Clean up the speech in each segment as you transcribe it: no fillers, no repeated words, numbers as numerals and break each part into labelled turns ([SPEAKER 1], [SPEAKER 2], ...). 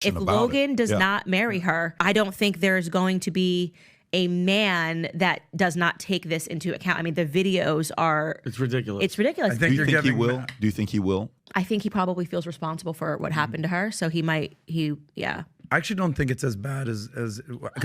[SPEAKER 1] If Logan does not marry her, I don't think there's going to be a man that does not take this into account. I mean, the videos are...
[SPEAKER 2] It's ridiculous.
[SPEAKER 1] It's ridiculous.
[SPEAKER 3] Do you think he will? Do you think he will?
[SPEAKER 1] I think he probably feels responsible for what happened to her. So he might, yeah.
[SPEAKER 4] I actually don't think it's as bad as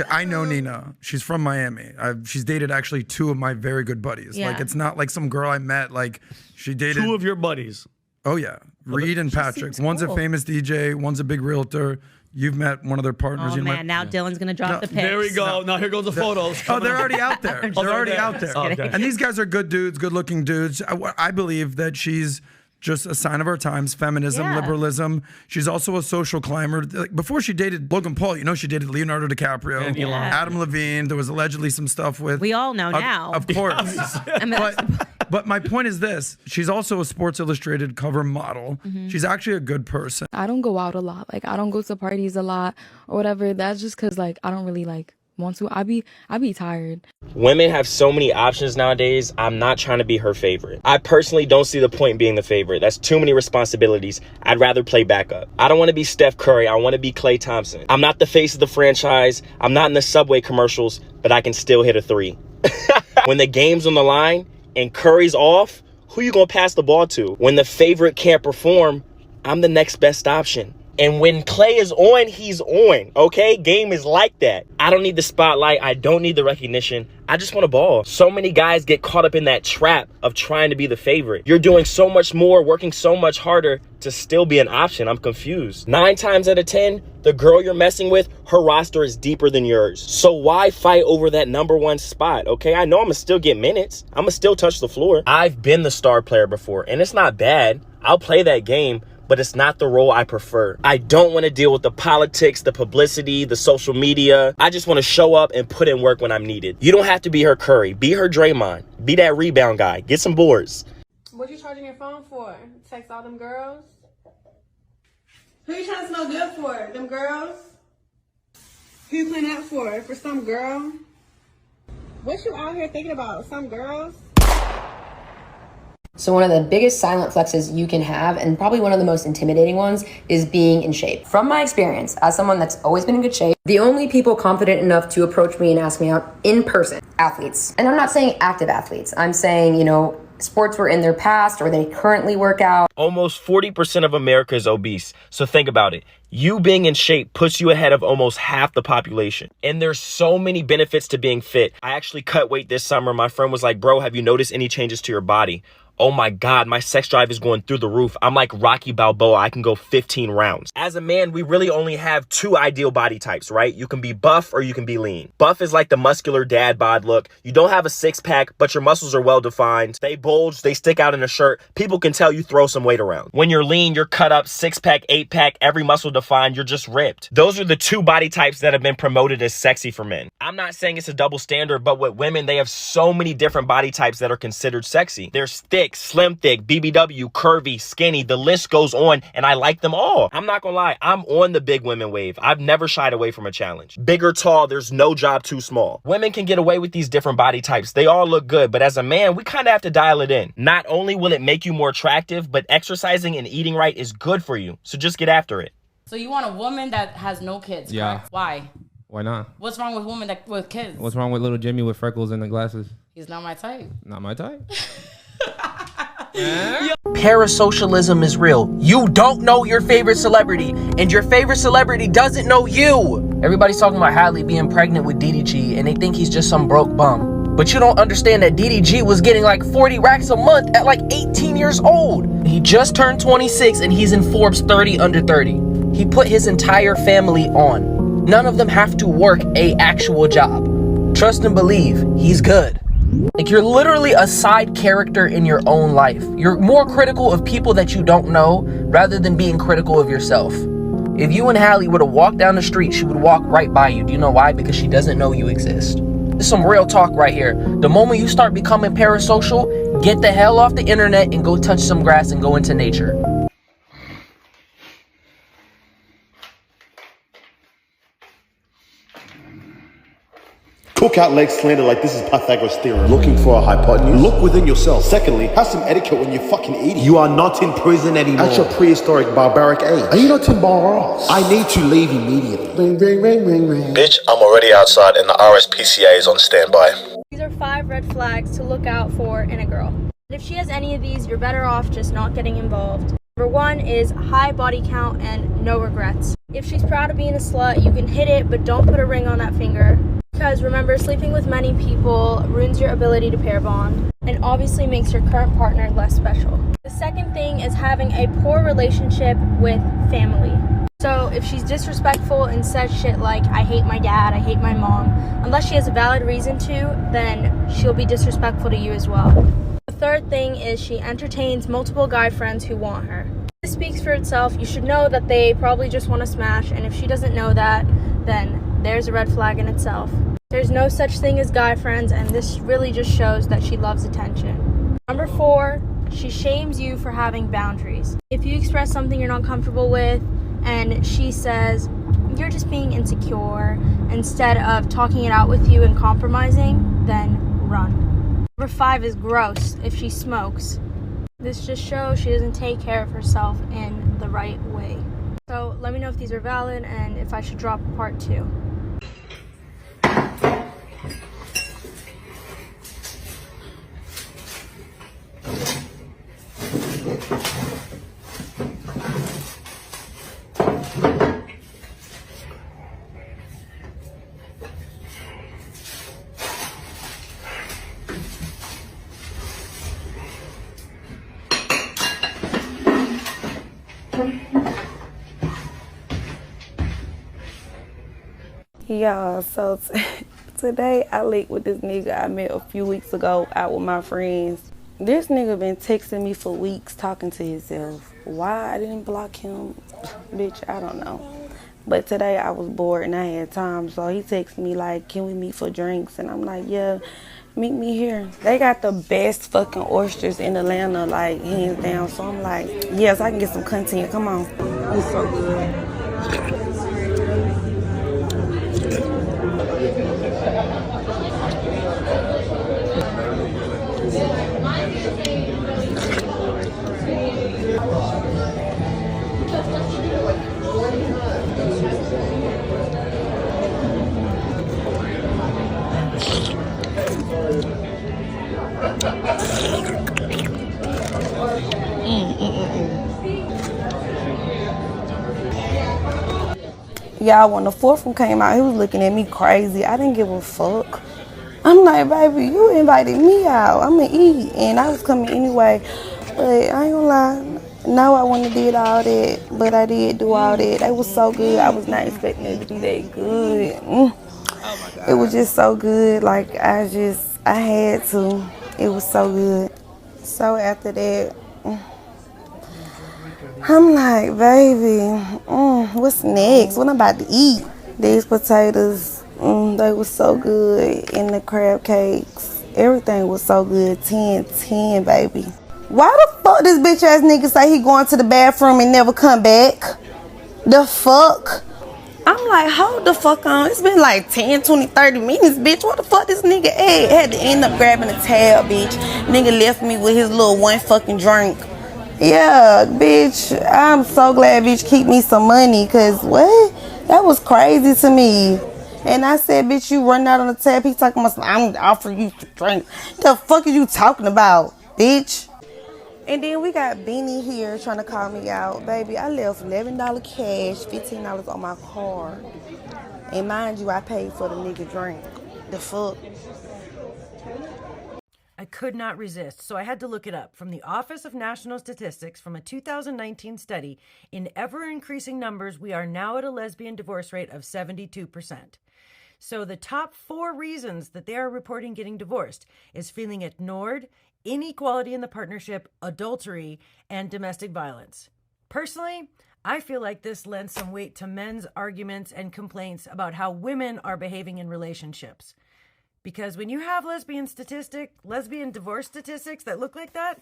[SPEAKER 4] I know Nina. She's from Miami. She's dated actually 2 of my very good buddies.
[SPEAKER 1] Yeah.
[SPEAKER 4] Like, it's not like some girl I met. Like, she dated
[SPEAKER 2] 2 of your buddies.
[SPEAKER 4] Oh yeah, Reed and Patrick. One's a famous DJ. One's a big realtor. You've met one of their partners.
[SPEAKER 1] Oh man, now Dylan's gonna drop the pics.
[SPEAKER 2] There we go. Now here goes the photos.
[SPEAKER 4] Oh, they're already out there. They're already out there.
[SPEAKER 2] Oh, okay.
[SPEAKER 4] And these guys are good dudes, good-looking dudes. I believe that she's just a sign of our times, feminism, liberalism. She's also a social climber. Like, before she dated Logan Paul, you know, she dated Leonardo DiCaprio,
[SPEAKER 2] And Elon.
[SPEAKER 4] Adam Levine. There was allegedly some stuff with...
[SPEAKER 1] We all know now.
[SPEAKER 4] Of course. But my point is this. She's also a Sports Illustrated cover model. She's actually a good person.
[SPEAKER 5] I don't go out a lot. Like, I don't go to parties a lot or whatever. That's just because, like, I don't really, like, want to. I be tired.
[SPEAKER 6] Women have so many options nowadays. I'm not trying to be her favorite. I personally don't see the point in being the favorite. That's too many responsibilities. I'd rather play backup. I don't want to be Steph Curry. I want to be Klay Thompson. I'm not the face of the franchise. I'm not in the Subway commercials, but I can still hit a 3. When the game's on the line and Curry's off, who you gonna pass the ball to? When the favorite can't perform, I'm the next best option. And when Klay is on, he's on, okay? Game is like that. I don't need the spotlight. I don't need the recognition. I just want a ball. So many guys get caught up in that trap of trying to be the favorite. You're doing so much more, working so much harder to still be an option. I'm confused. 9 times out of 10, the girl you're messing with, her roster is deeper than yours. So why fight over that #1 spot, okay? I know I'm gonna still get minutes. I'm gonna still touch the floor. I've been the star player before, and it's not bad. I'll play that game, but it's not the role I prefer. I don't want to deal with the politics, the publicity, the social media. I just want to show up and put in work when I'm needed. You don't have to be her Curry. Be her Draymond. Be that rebound guy. Get some boards.
[SPEAKER 7] What you charging your phone for? Text all them girls? Who you trying to smell good for? Them girls? Who you playing that for? For some girl? What you out here thinking about? Some girls?
[SPEAKER 8] So one of the biggest silent flexes you can have, and probably one of the most intimidating ones, is being in shape. From my experience, as someone that's always been in good shape, the only people confident enough to approach me and ask me out in person, athletes. And I'm not saying active athletes. I'm saying, you know, sports were in their past or they currently work out.
[SPEAKER 6] Almost 40% of America is obese. So think about it. You being in shape puts you ahead of almost half the population. And there's so many benefits to being fit. I actually cut weight this summer. My friend was like, bro, have you noticed any changes to your body? Oh my God, my sex drive is going through the roof. I'm like Rocky Balboa. I can go 15 rounds. As a man, we really only have 2 ideal body types, right? You can be buff or you can be lean. Buff is like the muscular dad bod look. You don't have a 6-pack, but your muscles are well defined. They bulge, they stick out in a shirt. People can tell you throw some weight around. When you're lean, you're cut up, 6-pack, 8-pack, every muscle defined, you're just ripped. Those are the 2 body types that have been promoted as sexy for men. I'm not saying it's a double standard, but with women, they have so many different body types that are considered sexy. There's thick, slim thick, BBW, curvy, skinny, the list goes on, and I like them all. I'm not gonna lie, I'm on the big women wave. I've never shied away from a challenge. Big or tall, there's no job too small. Women can get away with these different body types. They all look good, but as a man, we kind of have to dial it in. Not only will it make you more attractive, but exercising and eating right is good for you. So just get after it.
[SPEAKER 9] So you want a woman that has no kids, correct? Why?
[SPEAKER 10] Why not?
[SPEAKER 9] What's wrong with women with kids?
[SPEAKER 10] What's wrong with little Jimmy with freckles and the glasses?
[SPEAKER 9] He's not my type.
[SPEAKER 10] Not my type.
[SPEAKER 6] Parasocialism is real. You don't know your favorite celebrity, and your favorite celebrity doesn't know you. Everybody's talking about Halle being pregnant with DDG, and they think he's just some broke bum. But you don't understand that DDG was getting like 40 racks a month at like 18 years old. He just turned 26, and he's in Forbes 30 under 30. He put his entire family on. None of them have to work a actual job. Trust and believe, he's good. Like, you're literally a side character in your own life. You're more critical of people that you don't know rather than being critical of yourself. If you and Halle were to walk down the street, she would walk right by you. Do you know why? Because she doesn't know you exist. This is some real talk right here. The moment you start becoming parasocial, get the hell off the internet and go touch some grass and go into nature.
[SPEAKER 11] talk out leg slander like this is Pythagoras' theorem. Looking for a hypotenuse? Look within yourself. Secondly, have some etiquette when you're fucking eating. You are not in prison anymore. At your prehistoric barbaric age. Are you not in Barros? I need to leave immediately. Ring, ring, ring, ring, ring. Bitch, I'm already outside and the RSPCA is on standby.
[SPEAKER 12] These are 5 red flags to look out for in a girl. And if she has any of these, you're better off just not getting involved. Number 1 is high body count and no regrets. If she's proud of being a slut, you can hit it, but don't put a ring on that finger. Because remember, sleeping with many people ruins your ability to pair bond and obviously makes your current partner less special. The second thing is having a poor relationship with family. So if she's disrespectful and says shit like, I hate my dad, I hate my mom, unless she has a valid reason to, then she'll be disrespectful to you as well. The third thing is she entertains multiple guy friends who want her. This speaks for itself. You should know that they probably just want to smash, and if she doesn't know that, then there's a red flag in itself. There's no such thing as guy friends, and this really just shows that she loves attention. Number 4, she shames you for having boundaries. If you express something you're not comfortable with, and she says, you're just being insecure, instead of talking it out with you and compromising, then run. Number 5 is gross if she smokes. This just shows she doesn't take care of herself in the right way. So let me know if these are valid and if I should drop part 2.
[SPEAKER 13] Yeah, so today I linked with this nigga I met a few weeks ago out with my friends. This nigga been texting me for weeks talking to himself. Why I didn't block him, bitch, I don't know. But today I was bored and I had time, so he texted me like, can we meet for drinks? And I'm like, yeah, meet me here. They got the best fucking oysters in Atlanta, like hands down. So I'm like, yes, I can get some content, come on. It's so good. Y'all, when the fourth one came out, he was looking at me crazy. I didn't give a fuck. I'm like, baby, you invited me out. I'm gonna eat. And I was coming anyway. But I ain't gonna lie. No, I wouldn't have did all that. But I did do all that. It was so good. I was not expecting it to be that good. Oh my God. It was just so good. Like, I had to. It was so good. So after that, I'm like, baby, what's next? What I'm about to eat? These potatoes, they were so good. And the crab cakes, everything was so good. 10, baby. Why the fuck this bitch ass nigga say he going to the bathroom and never come back? The fuck? I'm like, hold the fuck on. It's been like 10, 20, 30 minutes, bitch. What the fuck this nigga at? Had to end up grabbing a tab, bitch. Nigga left me with his little one fucking drink. Yeah, bitch, I'm so glad bitch keep me some money, cause what? That was crazy to me. And I said, bitch, you running out on the tab. He talking about, I'm offering you to drink. The fuck are you talking about, bitch? And then we got Beanie here trying to call me out. Baby, I left $11 cash, $15 on my card. And mind you, I paid for the nigga drink. The fuck?
[SPEAKER 14] I could not resist, so I had to look it up. From the Office of National Statistics, from a 2019 study, in ever-increasing numbers, we are now at a lesbian divorce rate of 72%. So the top 4 reasons that they are reporting getting divorced is feeling ignored, inequality in the partnership, adultery, and domestic violence. Personally, I feel like this lends some weight to men's arguments and complaints about how women are behaving in relationships. Because when you have lesbian divorce statistics that look like that,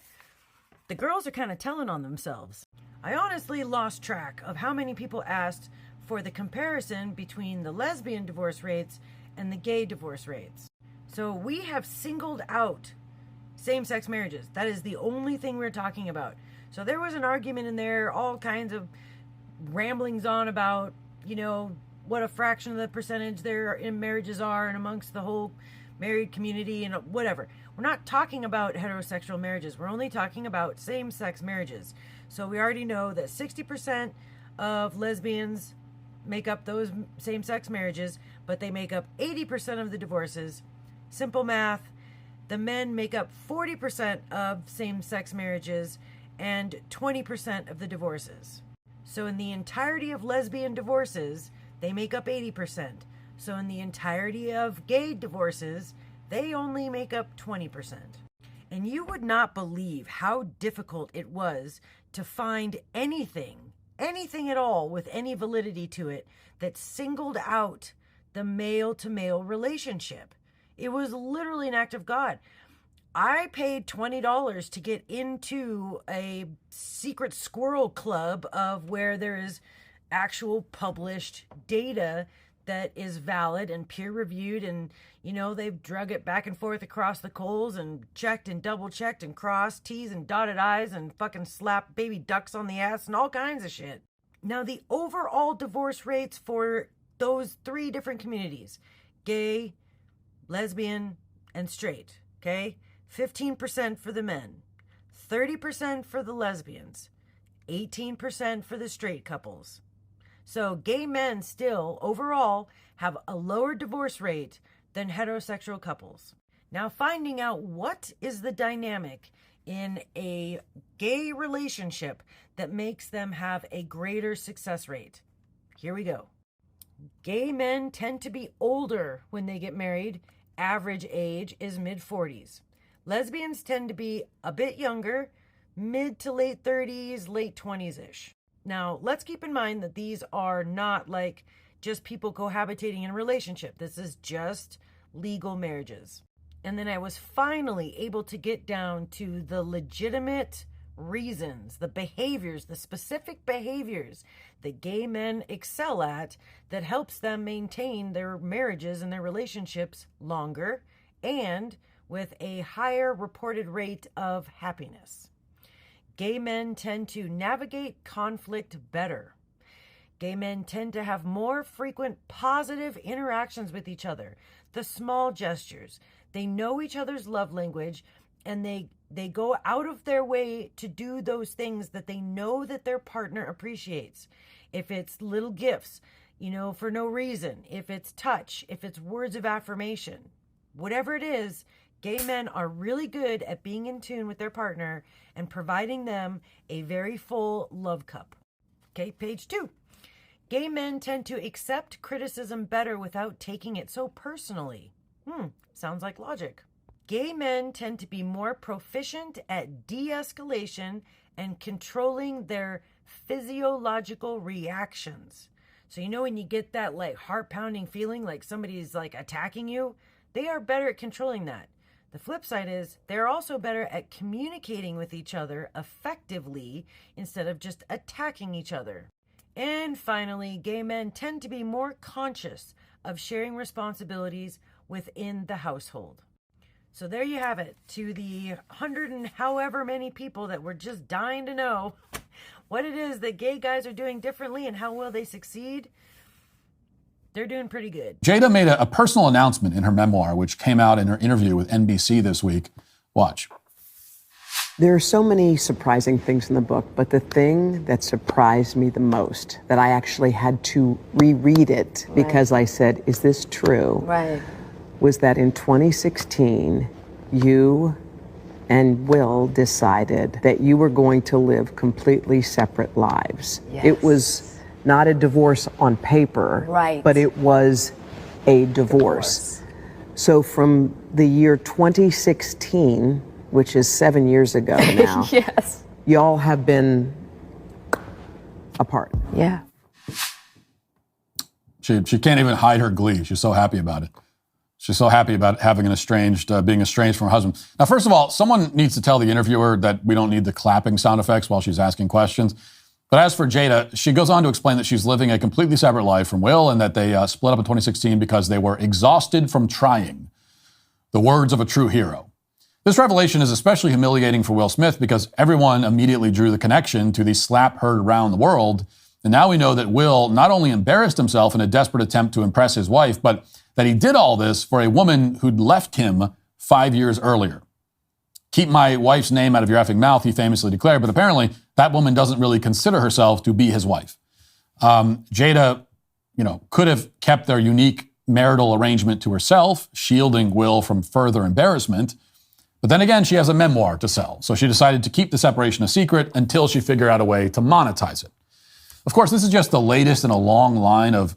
[SPEAKER 14] the girls are kind of telling on themselves. I honestly lost track of how many people asked for the comparison between the lesbian divorce rates and the gay divorce rates. So we have singled out same-sex marriages. That is the only thing we're talking about. So there was an argument in there, all kinds of ramblings on about, what a fraction of the percentage there in marriages are and amongst the whole married community and whatever. We're not talking about heterosexual marriages. We're only talking about same-sex marriages. So we already know that 60% of lesbians make up those same-sex marriages, but they make up 80% of the divorces. Simple math. The men make up 40% of same-sex marriages and 20% of the divorces. So in the entirety of lesbian divorces, they make up 80%. So in the entirety of gay divorces, they only make up 20%. And you would not believe how difficult it was to find anything at all with any validity to it that singled out the male-to-male relationship. It was literally an act of God. I paid $20 to get into a secret squirrel club of where there is actual published data that is valid and peer-reviewed, and they've drug it back and forth across the coals and checked and double-checked and crossed T's and dotted I's and fucking slapped baby ducks on the ass and all kinds of shit. Now, the overall divorce rates for those three different communities, gay, lesbian, and straight, okay? 15% for the men, 30% for the lesbians, 18% for the straight couples. So gay men still, overall, have a lower divorce rate than heterosexual couples. Now, finding out what is the dynamic in a gay relationship that makes them have a greater success rate. Here we go. Gay men tend to be older when they get married. Average age is mid-40s. Lesbians tend to be a bit younger, mid to late 30s, late 20s-ish. Now, let's keep in mind that these are not like just people cohabitating in a relationship. This is just legal marriages. And then I was finally able to get down to the legitimate reasons, the behaviors, the specific behaviors that gay men excel at that helps them maintain their marriages and their relationships longer and with a higher reported rate of happiness. Gay men tend to navigate conflict better. Gay men tend to have more frequent positive interactions with each other. The small gestures. They know each other's love language, and they go out of their way to do those things that they know that their partner appreciates. If it's little gifts, for no reason. If it's touch. If it's words of affirmation. Whatever it is, gay men are really good at being in tune with their partner and providing them a very full love cup. Okay, page 2. Gay men tend to accept criticism better without taking it so personally. Sounds like logic. Gay men tend to be more proficient at de-escalation and controlling their physiological reactions. So when you get that heart-pounding feeling like somebody's attacking you, they are better at controlling that. The flip side is they're also better at communicating with each other effectively instead of just attacking each other. And finally, gay men tend to be more conscious of sharing responsibilities within the household. So there you have it, to the 100 and however many people that were just dying to know what it is that gay guys are doing differently and how will they succeed. They're doing pretty good.
[SPEAKER 15] Jada made a personal announcement in her memoir, which came out in her interview with NBC this week. Watch.
[SPEAKER 16] There are so many surprising things in the book, but the thing that surprised me the most, that I actually had to reread it because I said, is this true?
[SPEAKER 8] Right.
[SPEAKER 16] Was that in 2016, you and Will decided that you were going to live completely separate lives.
[SPEAKER 8] Yes.
[SPEAKER 16] It was not a divorce on paper,
[SPEAKER 8] right,
[SPEAKER 16] but it was a divorce. So from the year 2016, which is 7 years ago now,
[SPEAKER 8] yes,
[SPEAKER 16] y'all have been apart.
[SPEAKER 8] Yeah.
[SPEAKER 15] She can't even hide her glee. She's so happy about it. She's so happy about having being estranged from her husband. Now, first of all, someone needs to tell the interviewer that we don't need the clapping sound effects while she's asking questions. But as for Jada, she goes on to explain that she's living a completely separate life from Will and that they split up in 2016 because they were exhausted from trying. The words of a true hero. This revelation is especially humiliating for Will Smith because everyone immediately drew the connection to the slap heard around the world. And now we know that Will not only embarrassed himself in a desperate attempt to impress his wife, but that he did all this for a woman who'd left him 5 years earlier. Keep my wife's name out of your effing mouth, he famously declared, but apparently that woman doesn't really consider herself to be his wife. Jada, could have kept their unique marital arrangement to herself, shielding Will from further embarrassment. But then again, she has a memoir to sell, so she decided to keep the separation a secret until she figured out a way to monetize it. Of course, this is just the latest in a long line of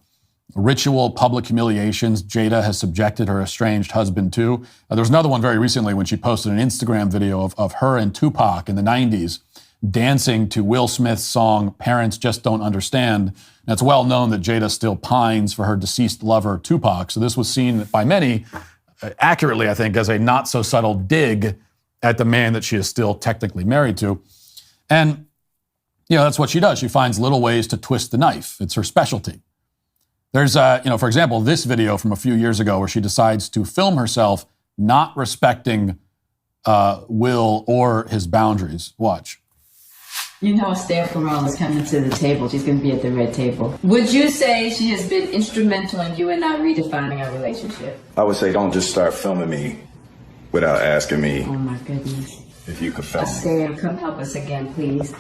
[SPEAKER 15] ritual public humiliations Jada has subjected her estranged husband to. There was another one very recently when she posted an Instagram video of her and Tupac in the 90s dancing to Will Smith's song, Parents Just Don't Understand. And it's well known that Jada still pines for her deceased lover, Tupac. So this was seen by many, accurately, I think, as a not so subtle dig at the man that she is still technically married to. And, that's what she does. She finds little ways to twist the knife. It's her specialty. There's, for example, this video from a few years ago where she decides to film herself not respecting Will or his boundaries. Watch.
[SPEAKER 17] Esther Ferrall is coming to the table. She's going to be at the red table. Would you say she has been instrumental in you and not redefining our relationship?
[SPEAKER 18] I would say don't just start filming me without asking me.
[SPEAKER 17] Oh, my goodness.
[SPEAKER 18] If you could film me.
[SPEAKER 17] Esther, come help us again, please.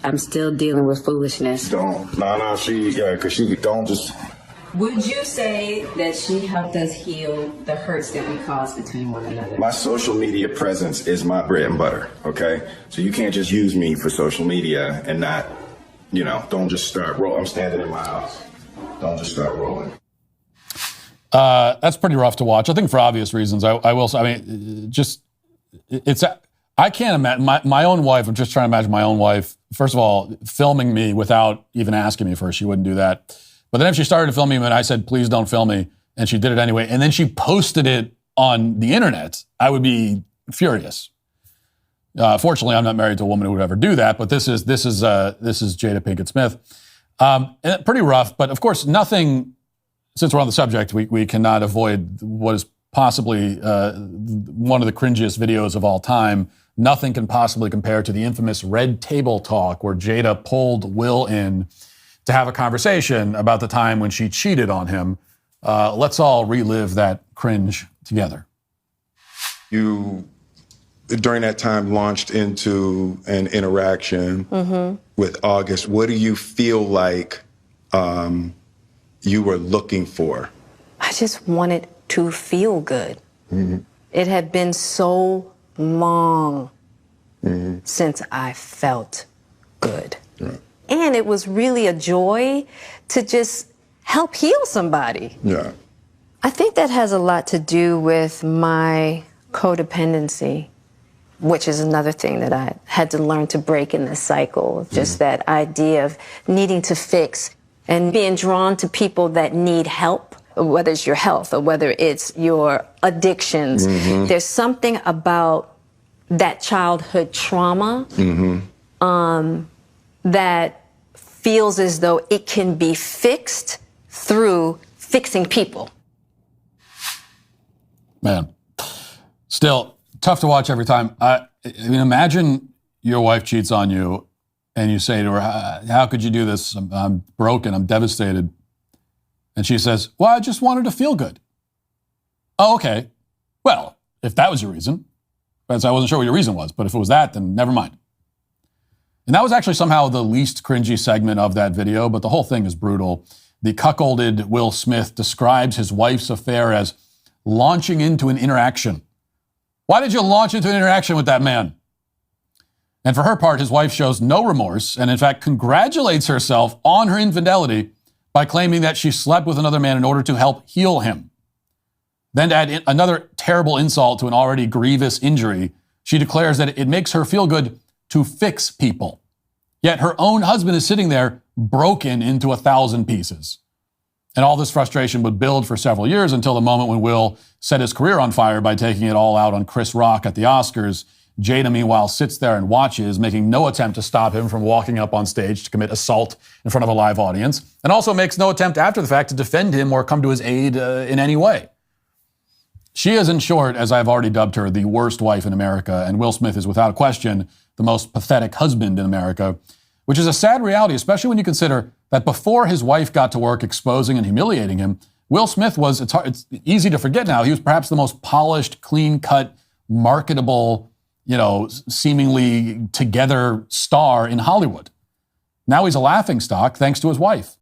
[SPEAKER 17] I'm still dealing with foolishness.
[SPEAKER 18] Don't. No, because she don't just...
[SPEAKER 17] Would you say that she helped us heal the hurts that we caused between one another?
[SPEAKER 18] My social media presence is my bread and butter, okay? So you can't just use me for social media and not, don't just start rolling. I'm standing in my house. Don't just start rolling.
[SPEAKER 15] That's pretty rough to watch. I think for obvious reasons. I will say, I can't imagine my own wife. I'm just trying to imagine my own wife, first of all, filming me without even asking me first. She wouldn't do that. But then if she started to film me and I said, please don't film me, and she did it anyway, and then she posted it on the internet, I would be furious. Fortunately, I'm not married to a woman who would ever do that, but this is Jada Pinkett Smith. Pretty rough, but of course, nothing, since we're on the subject, we cannot avoid what is possibly one of the cringiest videos of all time. Nothing can possibly compare to the infamous Red Table Talk where Jada pulled Will in to have a conversation about the time when she cheated on him. Let's all relive that cringe together.
[SPEAKER 19] You, during that time, launched into an interaction with August. What do you feel like you were looking for?
[SPEAKER 20] I just wanted to feel good. It had been so long since I felt good. And it was really a joy to just help heal somebody.
[SPEAKER 19] Yeah.
[SPEAKER 20] I think that has a lot to do with my codependency, which is another thing that I had to learn to break in this cycle. Just that idea of needing to fix and being drawn to people that need help, whether it's your health or whether it's your addictions. There's something about that childhood trauma that feels as though it can be fixed through fixing people.
[SPEAKER 15] Man, still tough to watch every time. I mean, imagine your wife cheats on you and you say to her, how could you do this? I'm broken, I'm devastated. And she says, well, I just wanted to feel good. Oh, okay. Well, if that was your reason, I wasn't sure what your reason was, but if it was that, then never mind. And that was actually somehow the least cringy segment of that video, but the whole thing is brutal. The cuckolded Will Smith describes his wife's affair as launching into an interaction. Why did you launch into an interaction with that man? And for her part, his wife shows no remorse and in fact congratulates herself on her infidelity by claiming that she slept with another man in order to help heal him. Then to add another terrible insult to an already grievous injury, she declares that it makes her feel good to fix people. Yet her own husband is sitting there broken into 1,000 pieces. And all this frustration would build for several years until the moment when Will set his career on fire by taking it all out on Chris Rock at the Oscars Jada, meanwhile, sits there and watches, making no attempt to stop him from walking up on stage to commit assault in front of a live audience, and also makes no attempt after the fact to defend him or come to his aid in any way. She is, in short, as I've already dubbed her, the worst wife in America, and Will Smith is, without question, the most pathetic husband in America, which is a sad reality, especially when you consider that before his wife got to work exposing and humiliating him, Will Smith was, it's easy to forget now, he was perhaps the most polished, clean-cut, marketable, seemingly together star in Hollywood. Now he's a laughingstock thanks to his wife.